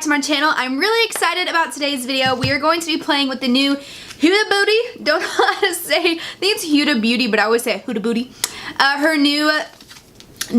to my channel. I'm really excited about today's video. We are going to be playing with the new Huda Beauty. Don't know how to say, I think it's Huda Beauty, but I always say Huda Beauty. Her new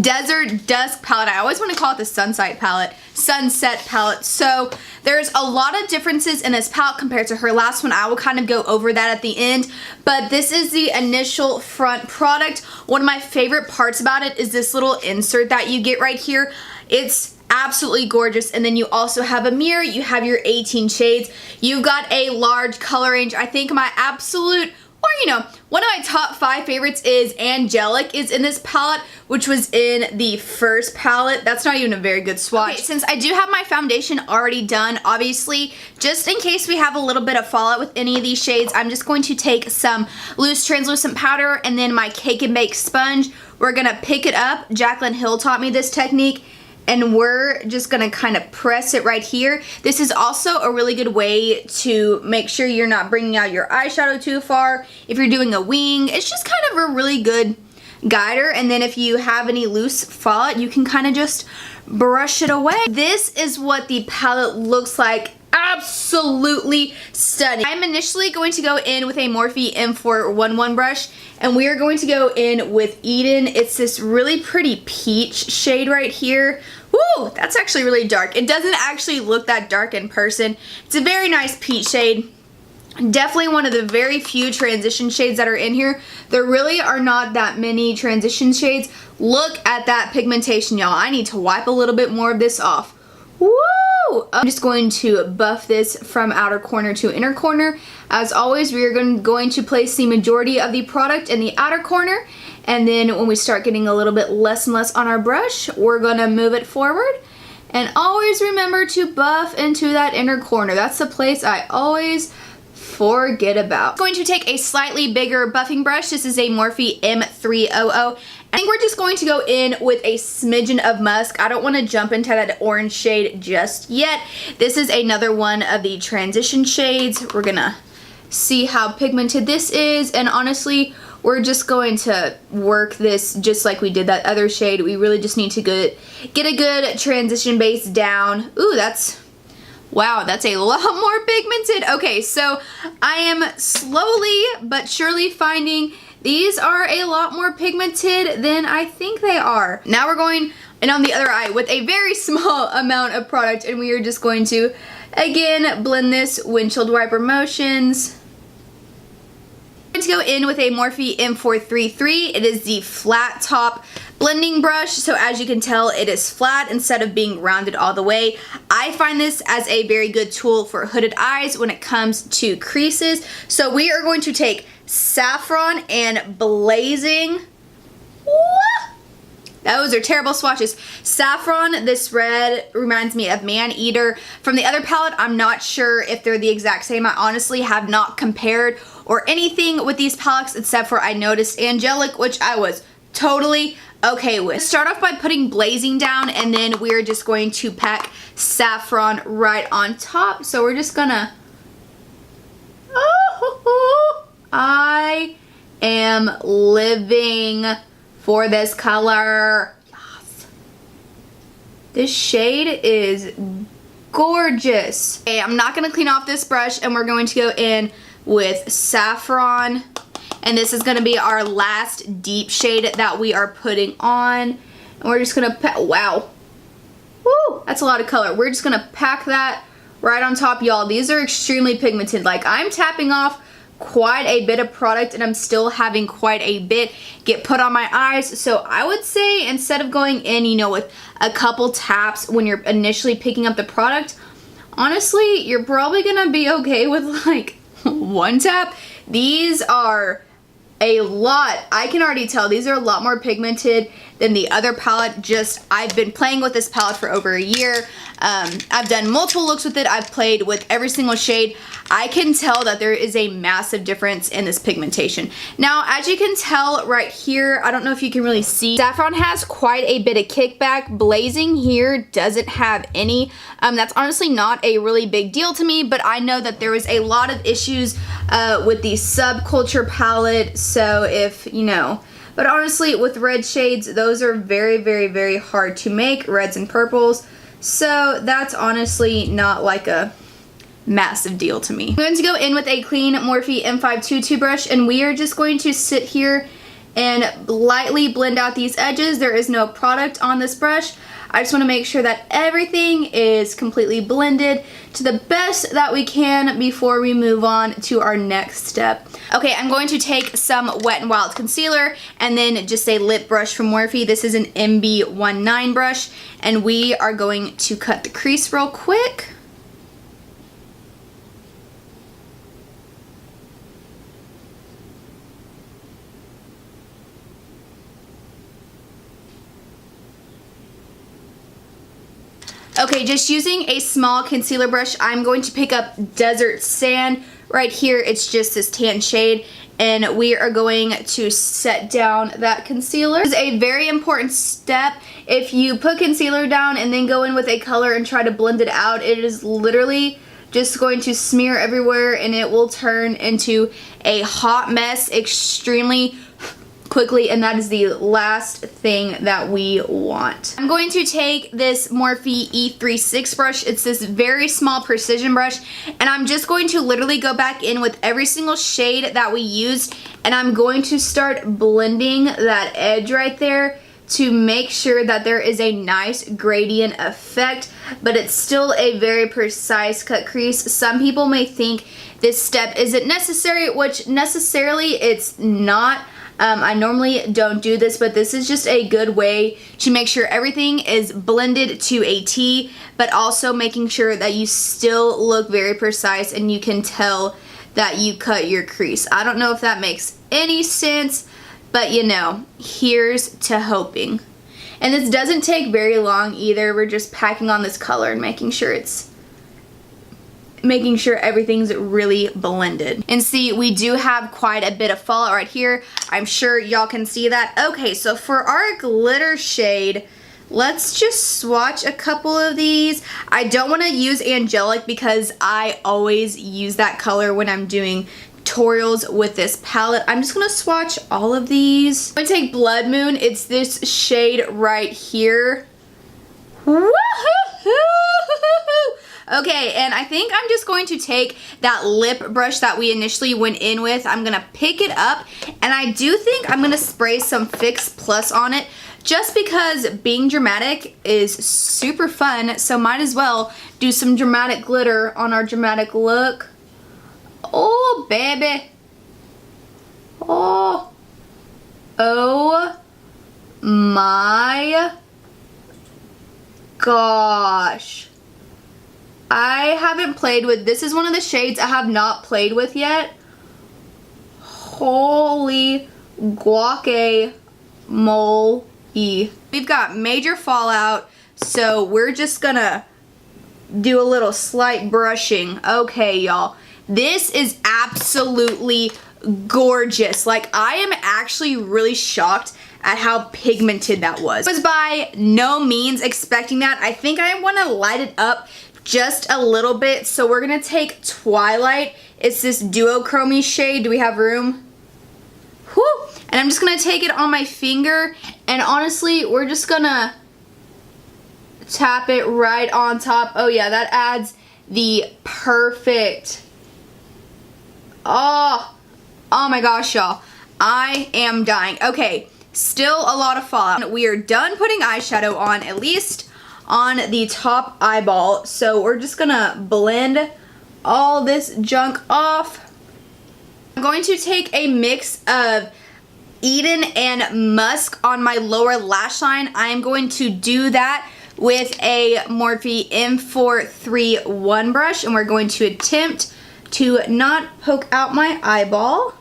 Desert Dusk Palette. I always want to call it the Sunset Palette. So there's a lot of differences in this palette compared to her last one. I will kind of go over that at the end, but this is the initial front product. One of my favorite parts about it is this little insert that you get right here. It's absolutely gorgeous, and then you also have a mirror. You have your 18 shades. You've got a large color range. I think my absolute, or you know, one of my top 5 favorites is Angelic is in this palette, which was in the first palette. That's not even a very good swatch. Okay, since I do have my foundation already done, obviously, just in case we have a little bit of fallout with any of these shades, I'm just going to take some loose translucent powder and then my Cake and Bake sponge. We're gonna pick it up. Jaclyn Hill taught me this technique, and we're just gonna kind of press it right here. This is also a really good way to make sure you're not bringing out your eyeshadow too far. If you're doing a wing, it's just kind of a really good guider. And then if you have any loose fallout, you can kind of just brush it away. This is what the palette looks like. Absolutely stunning. I'm initially going to go in with a Morphe M411 brush, and we are going to go in with Eden. It's this really pretty peach shade right here. Woo, that's actually really dark. It doesn't actually look that dark in person. It's a very nice peach shade. Definitely one of the very few transition shades that are in here. There really are not that many transition shades. Look at that pigmentation, y'all. I need to wipe a little bit more of this off. Woo! I'm just going to buff this from outer corner to inner corner. As always, we are going to place the majority of the product in the outer corner, and then when we start getting a little bit less and less on our brush, we're going to move it forward. And always remember to buff into that inner corner. That's the place I always forget about. I'm going to take a slightly bigger buffing brush. This is a Morphe M300. I think we're just going to go in with a smidgen of musk. I don't want to jump into that orange shade just yet. This is another one of the transition shades. We're gonna see how pigmented this is, and honestly, we're just going to work this just like we did that other shade. We really just need to get a good transition base down. Ooh, wow, that's a lot more pigmented. Okay, so I am slowly but surely finding these are a lot more pigmented than I think they are. Now we're going in on the other eye with a very small amount of product, and we are just going to, again, blend this windshield wiper motions. I'm going to go in with a Morphe M433. It is the flat top blending brush, so as you can tell, it is flat instead of being rounded all the way. I find this as a very good tool for hooded eyes when it comes to creases. So we are going to take Saffron and Blazing. Those are terrible swatches. Saffron, this red reminds me of Man Eater. From the other palette, I'm not sure if they're the exact same. I honestly have not compared or anything with these palettes except for I noticed Angelic, which I was totally okay with. Start off by putting Blazing down, and then we're just going to pack Saffron right on top. So we're just gonna, I am living for this color. Yes. This shade is gorgeous. Okay, I'm not gonna clean off this brush, and we're going to go in with Saffron. And this is going to be our last deep shade that we are putting on. And we're just going to, wow. Woo, that's a lot of color. We're just going to pack that right on top, y'all. These are extremely pigmented. Like, I'm tapping off quite a bit of product, and I'm still having quite a bit get put on my eyes. So I would say instead of going in, you know, with a couple taps when you're initially picking up the product, honestly, you're probably going to be okay with like one tap. These are a lot. I can already tell these are a lot more pigmented than the other palette. Just, I've been playing with this palette for over a year. I've done multiple looks with it. I've played with every single shade. I can tell that there is a massive difference in this pigmentation. Now, as you can tell right here, I don't know if you can really see, Saffron has quite a bit of kickback. Blazing here doesn't have any. That's honestly not a really big deal to me, but I know that there was a lot of issues with the Subculture palette, so if, you know, but honestly, with red shades, those are very, very, very hard to make, reds and purples. So that's honestly not like a massive deal to me. I'm going to go in with a clean Morphe M522 brush, and we are just going to sit here and lightly blend out these edges. There is no product on this brush. I just want to make sure that everything is completely blended to the best that we can before we move on to our next step. Okay, I'm going to take some Wet n Wild concealer and then just a lip brush from Morphe. This is an MB19 brush, and we are going to cut the crease real quick. Okay, just using a small concealer brush, I'm going to pick up Desert Sand. Right here, it's just this tan shade, and we are going to set down that concealer. This is a very important step. If you put concealer down and then go in with a color and try to blend it out, it is literally just going to smear everywhere, and it will turn into a hot mess extremely quickly, and that is the last thing that we want. I'm going to take this Morphe E36 brush. It's this very small precision brush, and I'm just going to literally go back in with every single shade that we used, and I'm going to start blending that edge right there to make sure that there is a nice gradient effect, but it's still a very precise cut crease. Some people may think this step isn't necessary, which necessarily it's not. I normally don't do this, but this is just a good way to make sure everything is blended to a T, but also making sure that you still look very precise and you can tell that you cut your crease. I don't know if that makes any sense, but you know, here's to hoping. And this doesn't take very long either. We're just packing on this color and making sure everything's really blended. And see, we do have quite a bit of fallout right here. I'm sure y'all can see that. Okay, so for our glitter shade, let's just swatch a couple of these. I don't want to use Angelic because I always use that color when I'm doing tutorials with this palette. I'm just gonna swatch all of these. I'm gonna take Blood Moon. It's this shade right here. Woohoo! Okay, and I think I'm just going to take that lip brush that we initially went in with. I'm gonna pick it up, and I do think I'm gonna spray some Fix Plus on it just because being dramatic is super fun, so might as well do some dramatic glitter on our dramatic look. Oh, baby. Oh. Oh my gosh. I haven't played with, this is one of the shades I have not played with yet. Holy guacamole. We've got major fallout, so we're just gonna do a little slight brushing. Okay, y'all. This is absolutely gorgeous. Like, I am actually really shocked at how pigmented that was. I was by no means expecting that. I think I want to light it up just a little bit, so we're gonna take Twilight. It's this duochrome shade. Do we have room? Whew. And I'm just gonna take it on my finger, and honestly, we're just gonna tap it right on top. Oh yeah, that adds the perfect, oh my gosh, y'all. I am dying. Okay, still a lot of fallout. We are done putting eyeshadow on, at least on the top eyeball, so we're just gonna blend all this junk off. I'm going to take a mix of Eden and Musk on my lower lash line. I am going to do that with a Morphe M431 brush, and we're going to attempt to not poke out my eyeball.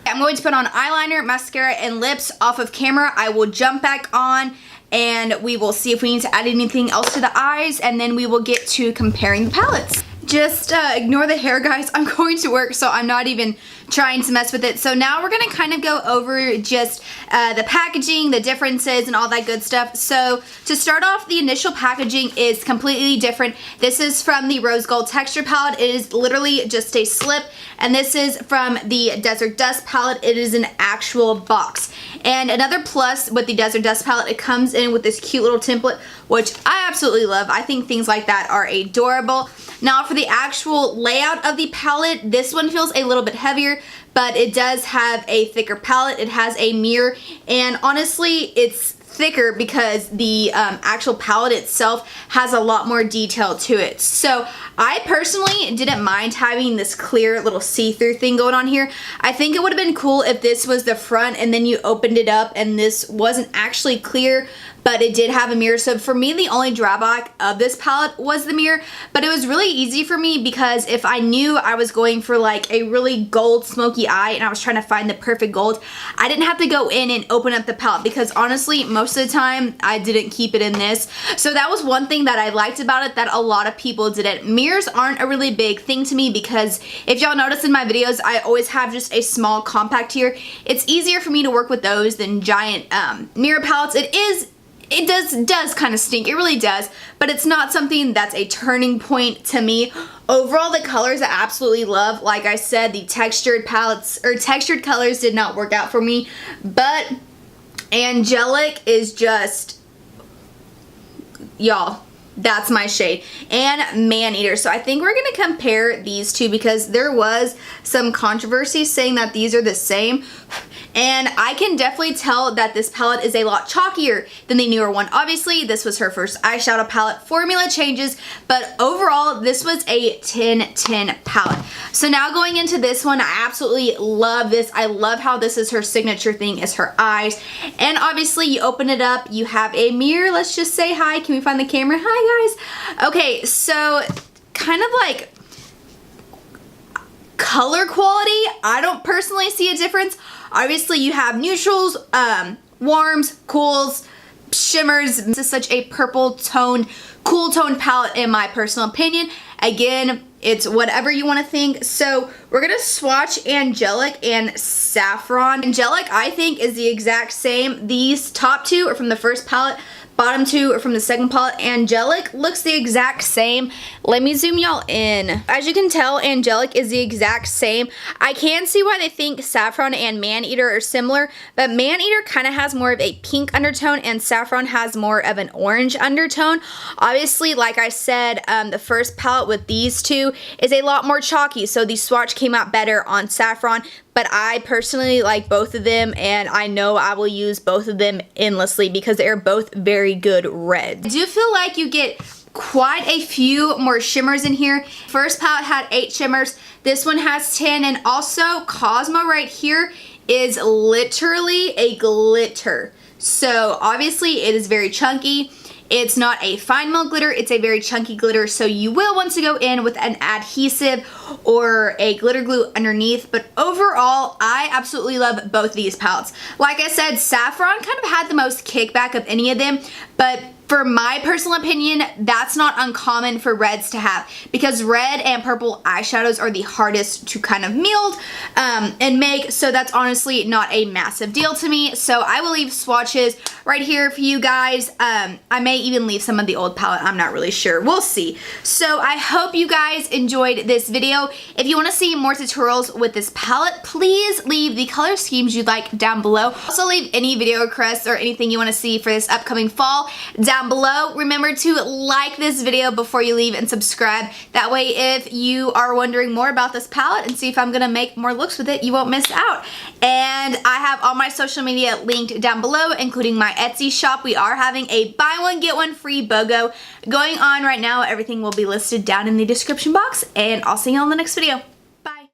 I'm going to put on eyeliner, mascara, and lips off of camera. I will jump back on and we will see if we need to add anything else to the eyes, and then we will get to comparing the palettes. just ignore the hair, guys. I'm going to work, so I'm not even trying to mess with it. So now we're gonna kind of go over just the packaging, the differences, and all that good stuff. So to start off, the initial packaging is completely different. This is from the Rose Gold Texture Palette. It is literally just a slip, and this is from the Desert Dusk Palette. It is an actual box. And another plus with the Desert Dusk Palette, it comes in with this cute little template, which I absolutely love. I think things like that are adorable. Now for the actual layout of the palette, this one feels a little bit heavier, but it does have a thicker palette. It has a mirror, and honestly, it's thicker because the actual palette itself has a lot more detail to it. So I personally didn't mind having this clear little see-through thing going on here. I think it would have been cool if this was the front and then you opened it up and this wasn't actually clear, but it did have a mirror. So for me, the only drawback of this palette was the mirror, but it was really easy for me because if I knew I was going for like a really gold smoky eye and I was trying to find the perfect gold, I didn't have to go in and open up the palette because honestly, most of the time I didn't keep it in this. So that was one thing that I liked about it that a lot of people didn't. Mirrors aren't a really big thing to me because if y'all notice in my videos, I always have just a small compact here. It's easier for me to work with those than giant mirror palettes. It does kind of stink, it really does, but it's not something that's a turning point to me. Overall, the colors I absolutely love. Like I said, the textured palettes, or textured colors did not work out for me, but Angelic is just, y'all, that's my shade. And Maneater. So I think we're going to compare these two because there was some controversy saying that these are the same. And I can definitely tell that this palette is a lot chalkier than the newer one. Obviously, this was her first eyeshadow palette. Formula changes, but overall, this was a 10-10 palette. So now going into this one, I absolutely love this. I love how this is her signature thing, is her eyes. And obviously, you open it up, you have a mirror. Let's just say hi. Can we find the camera? Hi, guys. Okay, so kind of like color quality, I don't personally see a difference. Obviously, you have neutrals, warms, cools, shimmers. This is such a purple toned, cool toned palette in my personal opinion. Again, it's whatever you want to think. So we're going to swatch Angelic and Saffron. Angelic, I think, is the exact same. These top two are from the first palette. Bottom two are from the second palette. Angelic looks the exact same. Let me zoom y'all in. As you can tell, Angelic is the exact same. I can see why they think Saffron and Maneater are similar, but Maneater kind of has more of a pink undertone and Saffron has more of an orange undertone. Obviously, like I said, the first palette with these two is a lot more chalky, so the swatch came out better on Saffron. But I personally like both of them, and I know I will use both of them endlessly because they are both very good reds. I do feel like you get quite a few more shimmers in here. First palette had 8 shimmers. This one has 10, and also Cosmo right here is literally a glitter. So obviously it is very chunky. It's not a fine melt glitter, it's a very chunky glitter, so you will want to go in with an adhesive or a glitter glue underneath. But overall, I absolutely love both these palettes. Like I said, Saffron kind of had the most kickback of any of them, but for my personal opinion, that's not uncommon for reds to have because red and purple eyeshadows are the hardest to kind of meld and make, so that's honestly not a massive deal to me. So I will leave swatches right here for you guys. I may even leave some of the old palette. I'm not really sure. We'll see. So I hope you guys enjoyed this video. If you want to see more tutorials with this palette, please leave the color schemes you'd like down below. Also leave any video requests or anything you want to see for this upcoming fall down below. Remember to like this video before you leave and subscribe. That way, if you are wondering more about this palette and see if I'm gonna make more looks with it, you won't miss out. And I have all my social media linked down below, including my Etsy shop. We are having a buy one get one free BOGO going on right now. Everything will be listed down in the description box, and I'll see you on the next video.